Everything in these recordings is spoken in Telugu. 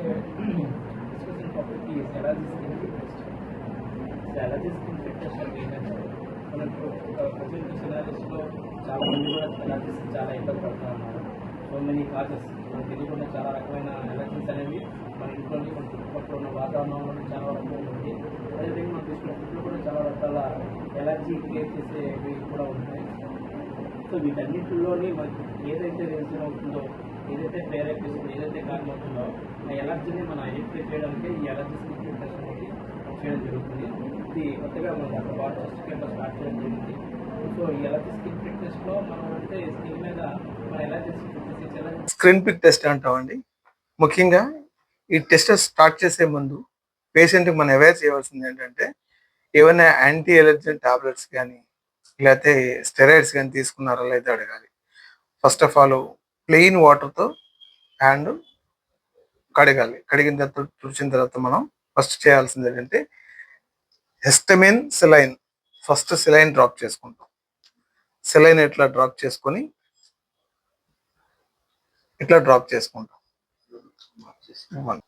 discussing topic is allergy skin fit test. The allergy skin fit test అంటే ఏంటంటే మనకు ప్రజెంట్ సినారీస్లో చాలా మంది కూడా ఎలర్జీస్ చాలా ఇబ్బంది పడుతూ ఉన్నారు. సో మెనీ కాజెస్ మనకు తెలియకుండా చాలా రకమైన ఎలర్జీస్ అనేవి మన ఇంట్లోని మన చుట్టుపక్కల ఉన్న వాతావరణంలో చాలా వరకు ఉంటుంది. అదేవిధంగా మనం తీసుకున్న ఫుడ్లో కూడా చాలా రకాల ఎలర్జీ క్రియేట్ చేసేవి కూడా ఉంటాయి. సో వీటన్నిటిలోని మనకి ఏదైతే రీజన్ అవుతుందో, ఏదైతే ప్రేరేపిస్తుందో, ఏదైతే కారణం అవుతుందో ఆ ఎలర్జీని మనం ఐడెంటిఫై చేయడానికి ఈ ఎలర్జీ స్కిన్ టెస్ట్ అనేది చేయడం జరుగుతుంది. ఇది కొత్తగా మనం అక్కడ వాటర్ టెస్ట్ స్టార్ట్ చేయడం జరిగింది. సో ఈ ఎలర్జీ స్కిన్ ఫిట్ టెస్ట్లో మనం అంటే స్కిన్ మీద మన ఎలర్జీ స్క్రీన్ పిక్ టెస్ట్ అంటామండి. ముఖ్యంగా ఈ టెస్ట్ స్టార్ట్ చేసే ముందు పేషెంట్కి మనం అవేర్ చేయవలసింది ఏంటంటే, ఏమైనా యాంటీ ఎలర్జెన్ టాబ్లెట్స్ కానీ లేకపోతే స్టెరాయిడ్స్ కానీ తీసుకున్నారా లేదా అడగాలి. ఫస్ట్ ఆఫ్ ఆల్ ప్లెయిన్ వాటర్తో హ్యాండ్ కడగాలి. కడిగిన తర్వాత తుడిచిన తర్వాత మనం ఫస్ట్ చేయాల్సింది ఏంటంటే histamine saline, first saline drop చేసుకుంటాం. సెలైన్ ఇట్లా డ్రాప్ చేసుకొని ఇట్లా డ్రాప్ చేసుకుంటాం.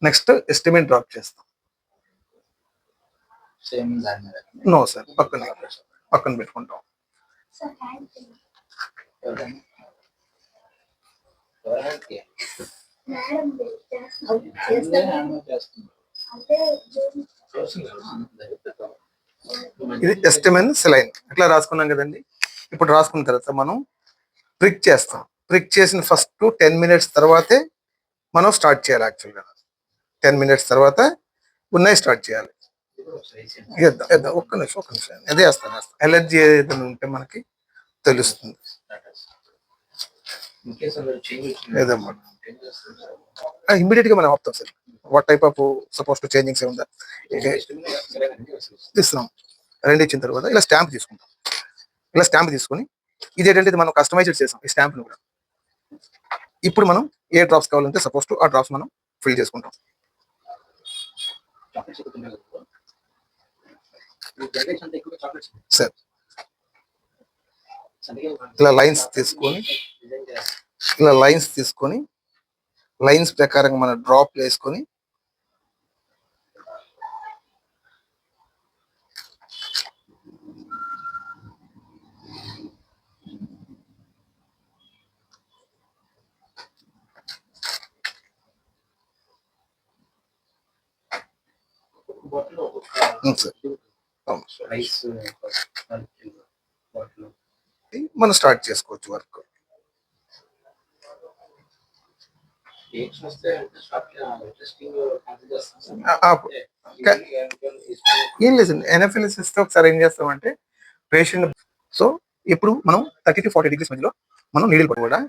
నెక్స్ట్ హిస్టమిన్ డ్రాప్ చేస్తాం. నో సార్, పక్కన పెట్టుకుంటాం. ఇది హిస్టమిన్ సెలైన్ ఇట్లా రాసుకున్నాం కదండి. ఇప్పుడు రాసుకున్న తర్వాత మనం ప్రిక్ చేస్తాం. ప్రిక్ చేసిన ఫస్ట్ 10 minutes తర్వాతే మనం స్టార్ట్ చేయాలి. యాక్చువల్గా 10 minutes తర్వాత ఉన్నాయి స్టార్ట్ చేయాలి. ఒక్క నిమిషం అదే వేస్తాను. ఎలర్జీ ఏదైనా ఉంటే మనకి తెలుస్తుంది. ఇమ్మీడియట్ గా మనం ఆపుతాం sir. What type of suppose to changings ఉందా ఇస్తున్నాం. రెండు ఇచ్చిన తర్వాత ఇలా స్టాంప్ తీసుకుంటాం. ఇలా స్టాంప్ తీసుకొని ఇదేంటంటే మనం కస్టమైజ్డ్ చేసాం ఈ స్టాంప్ని కూడా. ఇప్పుడు మనం ఏ డ్రాప్స్ కావాలంటే సపోజ్ టు ఆ డ్రాప్స్ మనం ఫిల్ చేసుకుంటాం. సార్ ఇలా లైన్స్ తీసుకొని లైన్స్ ప్రకారంగా మన డ్రాప్ వేసుకొని మనం స్టార్ట్ చేసుకోవచ్చు వర్క్. ఏం లేదండి, ఎనఫిలిస్ ఇస్తే ఒకసారి ఏం చేస్తామంటే పేషెంట్. సో ఇప్పుడు మనం 30 to 40 degrees మధ్యలో మనం నీడిల్ పట్టు కూడా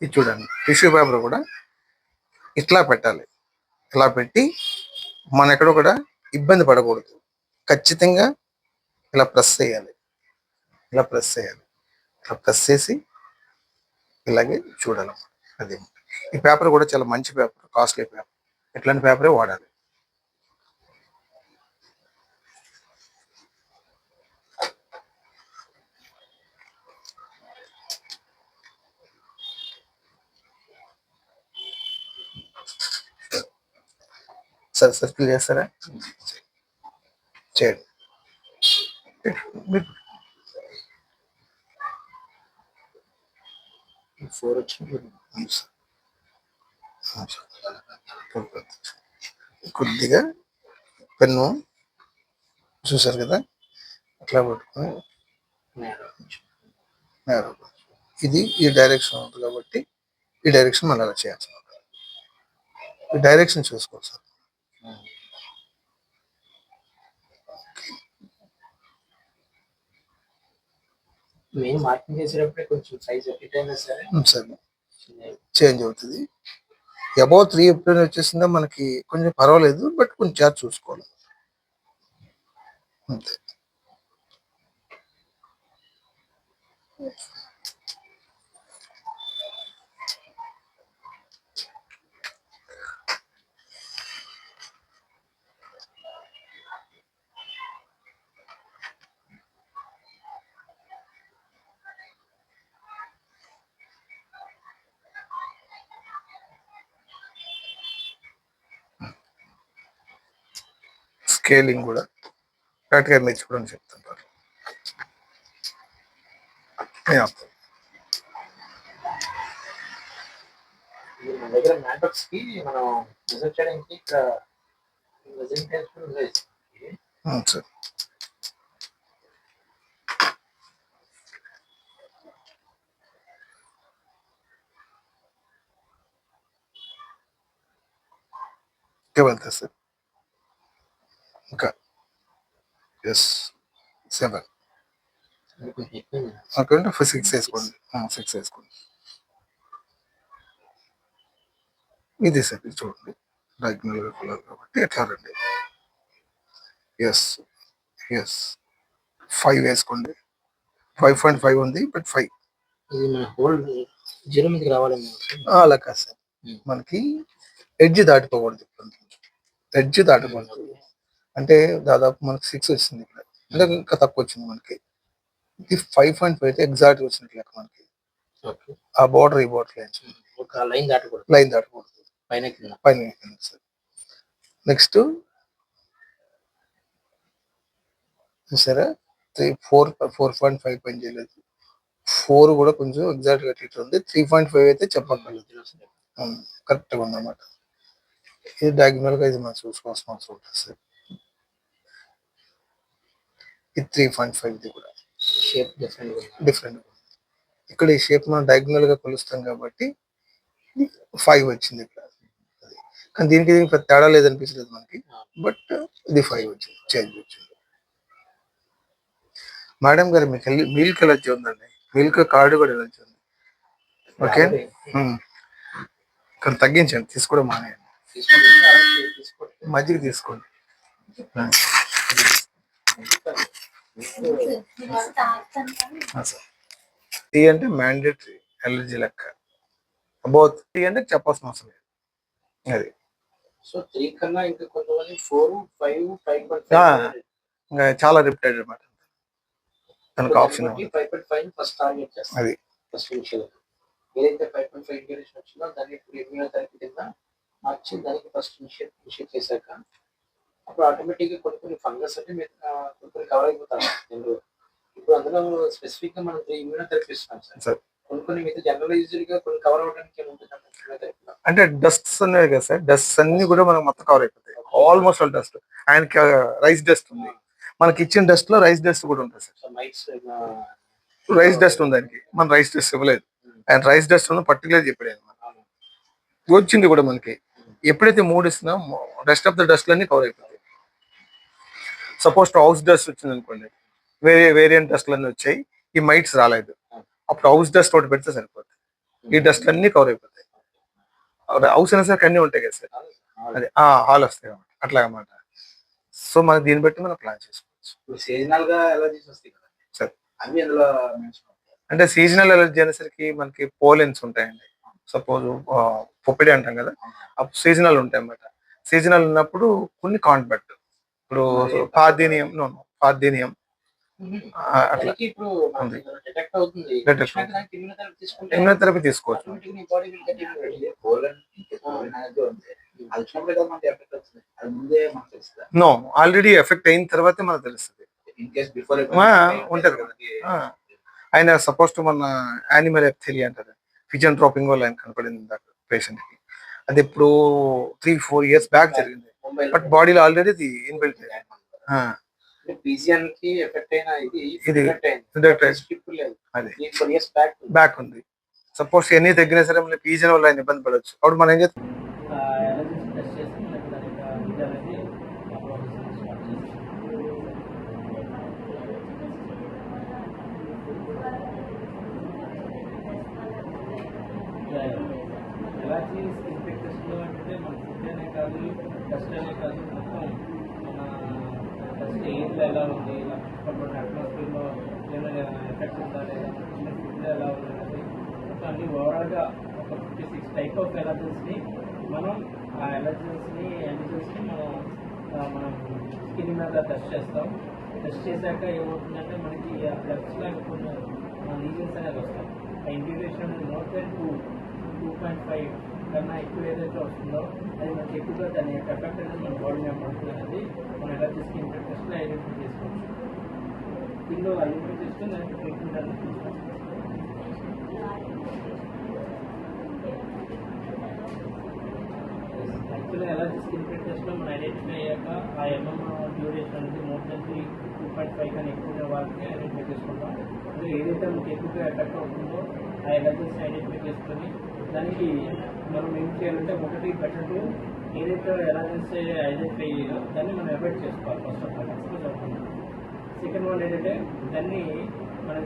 ఇది చూడండి, టిష్యూ పేపర్ కూడా ఇట్లా పెట్టాలి. ఇలా పెట్టి మనం ఎక్కడో కూడా ఇబ్బంది పడకూడదు. ఖచ్చితంగా ఇలా ప్రెస్ చేయాలి. ఇలా ప్రెస్ చేసి ఇలాగే చూడాలి. అది ఈ పేపర్ కూడా చాలా మంచి పేపర్, కాస్ట్లీ పేపర్. ఇట్లాంటి పేపరే వాడాలి. సార్ సర్కిల్ చేస్తారా? చేయండి. కొద్దిగా పెన్ను చూసారు కదా, అట్లా పట్టుకొని ఇది ఈ డైరెక్షన్ ఉంటుంది కాబట్టి ఈ డైరెక్షన్ మనం అలా చేయాల్సి ఉంటుంది. ఈ డైరెక్షన్ చూసుకోవాలి సార్. మెయిన్ మార్కింగ్ చేసేటప్పుడే కొంచెం సైజ్ ఎటైనా సరే సార్ చేంజ్ అవుతుంది. అబౌవ్ 3 ఎప్పుడైనా వచ్చేసిందా మనకి కొంచెం పర్వాలేదు, బట్ కొంచెం జాగ్రత్త చూసుకోవాలి అంతే. స్కేలింగ్ కూడా కరెక్ట్గా నేర్చుకోవడానికి చెప్తుంటారు. Yeah. మన దగ్గర మ్యాట్రిక్స్ కి మనం మెజర్ చేయడానికి ఇక్కడ మెజరింగ్ టైప్స్ కూడా ఉన్నాయి. సార్ ఇంకా వెళ్తా సార్. ఇంకా ఎస్ 7 ఓకే 6 వేసుకోండి. 6 వేసుకోండి. ఇది సార్ ఇది చూడండి డయాగ్నల్ కలర్ కాబట్టి ఎట్లా రండి. ఎస్ 5 వేసుకోండి. 5.5 ఉంది బట్ 5 ఇది మన హోల్ 0 మీదకి రావాలేమో. అలా కాదు సార్, మనకి ఎడ్జ్ దాటిపోకూడదు. ఎడ్జ్ దాటిపోకూడదు అంటే దాదాపు మనకి 6 వచ్చింది ఇక్కడ, అంటే ఇంకా తక్కువ వచ్చింది మనకి. ఇది 5.5 అయితే ఎగ్జాక్ట్ వచ్చినట్టు లెక్క మనకి. ఆ బోర్డర్ ఈ బోర్డర్ లైన్ దాటకూడదు. లైన్ దాటకూడదు, పైన సార్. నెక్స్ట్ చూసారా 4.5 పని చేయలేదు. 4 కూడా కొంచెం ఎగ్జాక్ట్ గా ఇట్లా ఉంది. 3.5 అయితే చెప్పగలదు, కరెక్ట్గా ఉందన్నమాట. ఇది డయాగ్నల్ గా ఇది మనం చూసుకోవాల్సిన అవసరం ఉంటుంది సార్. ఇది 3.5 ఇది కూడా షేప్ డిఫరెంట్. ఇక్కడ ఈ షేప్ మనం డయాగ్నల్ గా కొలుస్తాం కాబట్టి 5 వచ్చింది ఇక్కడ. కానీ దీనికి పెద్ద తేడా లేదనిపించలేదు మనకి, బట్ ఇది 5 వచ్చింది, చేంజ్ వచ్చింది. మేడం గారు మీకు మిల్క్ ఎలర్జీ ఉందండి, మిల్క్ కార్డు కూడా ఎలర్జీ ఉంది. ఓకే కానీ తగ్గించండి, తీసుకోవడం మానేయండి. మజ్జిగ తీసుకోండి. టీ అంటే మ్యాండేటరీ ఎలర్జీ లెక్క. అబౌట్ టీ అంటే చెప్పాల్సిన అవసరం లేదు. అది సో 3 కన్నా ఇంకా కొంతమంది 4, 5, 5.5 ఇంకా చాలా రిపీటెడ్ అనమాట. తనకు ఆప్షన్ 5.5 ఫస్ట్ టార్గెట్ చేస్తాం. అది ఫస్ట్ ఇనిషియల్ ఏదైతే 5.5 ఇంటిగ్రేషన్ వచ్చిందో దాన్ని ఇప్పుడు ఇమ్యూనోథెరపీ కింద మార్చి దానికి ఫస్ట్ ఇనిషియేట్ చేశాక అప్పుడు ఆటోమేటిక్గా కొన్ని ఫంగస్ అంటే కొన్ని కవర్ అయిపోతారు. ఇప్పుడు అందులో స్పెసిఫిక్ గా మనం ఇమ్యూనోథెరపీ ఇస్తున్నాం సార్. కొన్ని మిగతా జనరలైజ్డ్ గా కొన్ని కవర్ అవడానికి ఏముంటుంది అంటే డస్ట్స్ ఉన్నాయి కదా సార్, డస్ట్ అన్ని కూడా మనకు మొత్తం కవర్ అయిపోతాయి. Almost all dust. ఆయనకి రైస్ డస్ట్ ఉంది, మనకి ఇచ్చిన డస్ట్ లో రైస్ డస్ట్ కూడా ఉంటుంది సార్. రైస్ డస్ట్ ఉంది ఆయనకి, మన రైస్ డస్ట్ ఇవ్వలేదు. ఆయన రైస్ డస్ట్ ఉన్న పర్టికులర్ చెప్పాడు ఆయన, వచ్చింది కూడా మనకి. ఎప్పుడైతే 3 ఇస్తున్నాం రెస్ట్ ఆఫ్ ద డస్ట్ అన్ని కవర్ అయిపోతాయి. సపోజ్ హౌస్ డస్ట్ వచ్చింది అనుకోండి, వేరియంట్ డస్ట్ అన్ని వచ్చాయి, ఈ మైట్స్ రాలేదు, అప్పుడు హౌస్ డస్ట్ ఒకటి పెడితే సరిపోతుంది, ఈ డస్ట్ అన్ని కవర్ అయిపోతాయి. హౌస్ అయినా సరే అన్నీ ఉంటాయి కదా సార్, అదే హాల్ వస్తాయి కాబట్టి అట్లా అన్నమాట. సో మనం దీన్ని బట్టి మనం ప్లాన్ చేసుకోవచ్చు. సీజనల్ గా ఎలర్జీస్ వస్తాయి కదా సార్, అవి అందులో అంటే సీజనల్ ఎలర్జీ అనేసరికి మనకి పోలెన్స్ ఉంటాయండి. సపోజ్ పొప్పిడి అంటాం కదా, అప్పుడు సీజనల్ ఉంటాయి అన్నమాట. సీజనల్ ఉన్నప్పుడు కొన్ని కాంట్రాక్ట్, ఇప్పుడు పార్థీనియం పార్థీనియం అట్లా ఉంది. ఇమ్యూనోథెరపీ తీసుకోవచ్చు. నో, ఆల్రెడీ ఎఫెక్ట్ అయిన తర్వాతే మనకు తెలుస్తుంది. ఉంటది కదా, ఆయన సపోజ్ మన యానిమల్ ఎప్థెలియా అంటారు, ఫిజన్ డ్రాపింగ్ వల్ల ఆయన కనపడింది పేషెంట్ కి. అది ఇప్పుడు 3-4 years బ్యాక్ జరిగింది, బట్ బాడీలో ఆల్రెడీ ఇది ఇన్బిల్ట్ బ్యాక్ ఉంది. సపోజ్ ఎన్ని తగ్గినా సరే మళ్ళీ పీజన్ వల్ల ఆయన ఇబ్బంది పడవచ్చు. అప్పుడు మనం ఏం చేస్తాం, ఎలర్జీ స్కిన్ ఇన్ఫెక్షన్లో అంటే మన ఫుడ్ అనే కాదు, డస్ట్ అనే కాదు, మొత్తం మన డస్ట్ ఎయిర్లో ఎలా ఉంది, చుట్టుపక్కల అట్మాస్ఫియర్లో ఏమైనా ఎఫెక్ట్ ఉందా లేదా, ఫుడ్ ఎలా ఉంది అనేది మొత్తం అన్ని ఓవరాల్గా ఒక 56 టైప్ ఆఫ్ ఎలర్జీస్ని మనం ఆ ఎలర్జీస్ని యాంటీజెన్స్ని మనం స్కిన్ మీద టెస్ట్ చేస్తాం. టెస్ట్ చేశాక ఏమవుతుందంటే మనకి ఆ బ్లడ్స్ లాగా కొన్ని లీజన్స్ అనేది వస్తాయి. ఆ ఇంటిగ్రేషన్ అనేది మోర్ దెన్ 2.5 కన్నా ఎక్కువ ఏదైతే వస్తుందో అది మనకి ఎక్కువగా దాని యొక్క ఎఫెక్ట్ అనేది మన బాడీ మీద పడుతుంది అనేది మనం ఎలర్జీ స్కిన్ టెస్ట్లో ఐడెంటిఫై చేసుకోవచ్చు. దీనిలో ఐడెంటిఫై చేసుకుని దానికి ట్రీట్మెంట్ అనేది తీసుకోవచ్చు. యాక్చువల్గా ఎలర్జీ స్కిన్ టెస్ట్లో మనం ఐడెంటిఫై అయ్యాక ఆ డ్యూరేషన్ అనేది మోర్ దెన్ 2.5 కానీ ఎక్కువ వాళ్ళకి ఐడెంటిఫై చేసుకుంటాం. అంటే ఏదైతే మనకి ఎక్కువగా ఎఫెక్ట్ అవుతుందో ఆ ఎలర్జీస్ని ఐడెంటిఫై చేసుకొని దానికి మనం ఏం చేయాలంటే ఒకటి బెటర్ ఏదైతే ఎలర్జీస్ ఐడెంటిఫై అయ్యాయో దాన్ని మనం అవాయిడ్ చేసుకోవాలి. ఫస్ట్ ఆఫ్ ఆల్ ఎక్స్పోజ్ అవుతుంది. సెకండ్ వన్ ఏంటంటే దాన్ని మన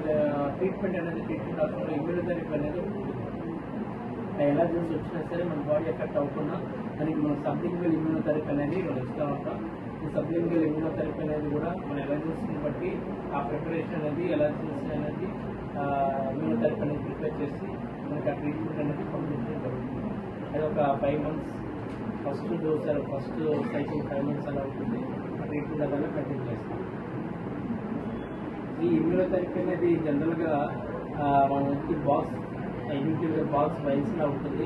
ట్రీట్మెంట్ కాకుండా ఇమ్యూనోథెరపీ అనేది ఉంటుంది. ఆ ఎలర్జీస్ వచ్చినా సరే మన బాడీ ఎఫెక్ట్ అవ్వకుండా దానికి మనం సబ్లింగ్వల్ ఇమ్యూనోథెరపీ అనేది మనం ఇస్తూ ఉంటాం. ఈ సబ్లింగ్వల్ ఇమ్యూనోథెరపీ అనేది కూడా మన ఎలర్జీస్ని బట్టి ఆ ప్రిపరేషన్ అనేది ఎలర్జీస్ అనేది ఇమ్యూనోథెరపీ అనేది ప్రిపేర్ చేసి మనకి ఆ ట్రీట్మెంట్ అనేది పంపించడం జరుగుతుంది. అది ఒక 5 months first dose first cycle 5 months అలా ఉంటుంది. ఆ ట్రీట్మెంట్ అలాగే కంటిన్యూ చేస్తాం. ఈ ఇమ్యూనోథెరపీ అనేది జనరల్గా మనకి ఇండివిజువల్గా బాక్స్ వైల్స్లా ఉంటుంది.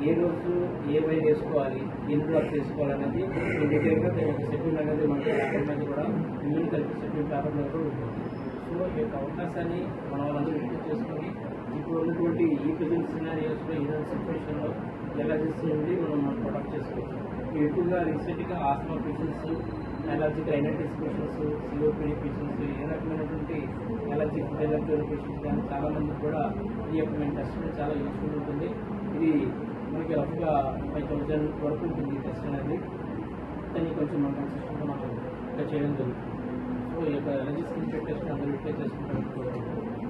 ఏ రోజు ఏ వైల్ వేసుకోవాలి, ఎన్ని డ్రాప్స్ వేసుకోవాలి అనేది డీటెయిల్గా దాని యొక్క షెడ్యూల్ అనేది మనకి పేపర్ మీద కూడా ఇమ్యూనోథెరపీ షెడ్యూల్ పేపర్ మీద కూడా ఉంటుంది. సో ఈ యొక్క అవకాశాన్ని మనం వాళ్ళందరూ యూజ్ చేసుకొని ఇప్పుడు ఉన్నటువంటి ఈ ప్రజెంట్ సినారియోస్లో ఈ సిచ్యువేషన్లో ఎలర్జీస్ నుండి మనం ప్రొటెక్ట్ చేసుకోవచ్చు. ఎక్కువగా రీసెంట్గా asthma patients, allergic rhinitis patients, COPD patients, ఏ రకమైనటువంటి ఎలర్జిక్ పేషెంట్స్ కానీ చాలామందికి కూడా ఈ యొక్క మేము టెస్ట్ అనేది చాలా యూస్ఫుల్ ఉంటుంది. ఇది మనకి రఫ్గా 5,000 వరకు ఉంటుంది ఈ టెస్ట్ అనేది. దాన్ని కొంచెం మన కన్సిస్టెంట్గా మనం ఇంకా చేయడం జరుగుతుంది. సో ఈ యొక్క ఎలర్జీ స్కిన్ టెస్ట్ అందరూ యూటిలైజ్ చేసుకుంటారు.